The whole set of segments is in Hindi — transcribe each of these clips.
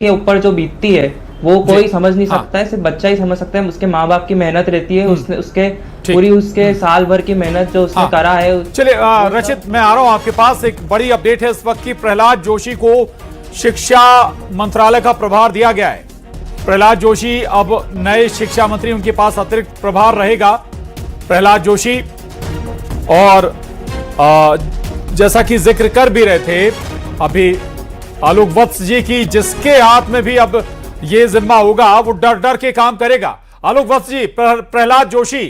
के ऊपर जो बीतती है वो कोई समझ नहीं सकता है, सिर्फ बच्चा ही समझ सकता है। उसके माँ बाप की मेहनत रहती है, उसने उसके पूरी उसके साल भर की मेहनत जो उसने करा है। चलिए रचित, मैं आ रहा हूं आपके पास। एक बड़ी अपडेट है इस वक्त की, प्रहलाद जोशी को शिक्षा मंत्रालय का प्रभार दिया गया है। प्रहलाद जोशी अब नए शिक्षा मंत्री, उनके पास अतिरिक्त प्रभार रहेगा प्रहलाद जोशी। और जैसा कि जिक्र कर भी रहे थे अभी आलोक वत्स जी की, जिसके हाथ में भी अब ये जिम्मा होगा वो डर डर के काम करेगा। आलोक वत्स जी, प्रहलाद जोशी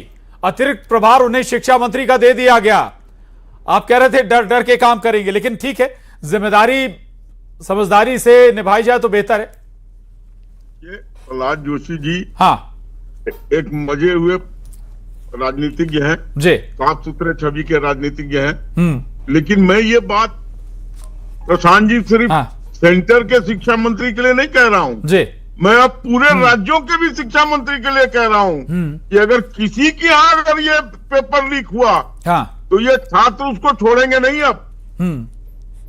अतिरिक्त प्रभार उन्हें शिक्षा मंत्री का दे दिया गया। आप कह रहे थे डर डर के काम करेंगे, लेकिन ठीक है, जिम्मेदारी समझदारी से निभाई जाए तो बेहतर है। ये प्रहलाद जोशी जी एक मजे हुए राजनीतिज्ञ हैं जी, साफ सुथरे छवि के राजनीतिज्ञ हैं। लेकिन मैं ये बात प्रशांत जी सिर्फ सेंटर के शिक्षा मंत्री के लिए नहीं कह रहा हूँ जी, मैं अब पूरे राज्यों के भी शिक्षा मंत्री के लिए कह रहा हूँ कि अगर किसी के यहाँ अगर ये पेपर लीक हुआ तो ये छात्र उसको छोड़ेंगे नहीं अब।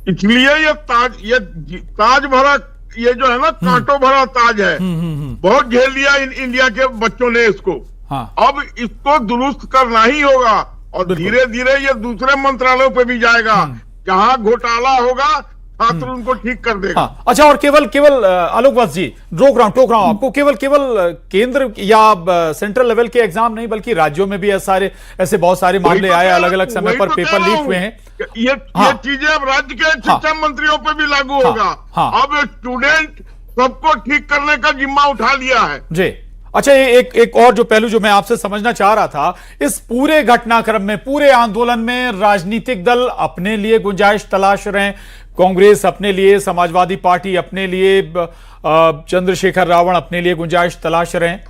इसलिए ये ताज भरा, ये जो है ना कांटों भरा ताज है, बहुत झेल लिया इंडिया के बच्चों ने इसको। अब इसको दुरुस्त करना ही होगा और धीरे धीरे ये दूसरे मंत्रालयों पे भी जाएगा। जहां घोटाला होगा छात्र उनको ठीक कर देगा। अच्छा, और केवल आलोक वत्स जी, टोक रहा हूं आपको, केवल केंद्र या सेंट्रल लेवल के एग्जाम नहीं बल्कि राज्यों में भी ऐसे बहुत सारे मामले आए, अलग अलग समय पर पेपर लीक हुए हैं। ये चीजें अब राज्य के शिक्षा मंत्रियों पे भी लागू होगा। अब स्टूडेंट सबको ठीक करने का जिम्मा उठा लिया है जी। अच्छा, एक और जो पहलू जो मैं आपसे समझना चाह रहा था, इस पूरे घटनाक्रम में, पूरे आंदोलन में राजनीतिक दल अपने लिए गुंजाइश तलाश रहे हैं। कांग्रेस अपने लिए, समाजवादी पार्टी अपने लिए, चंद्रशेखर रावण अपने लिए गुंजाइश तलाश रहे हैं।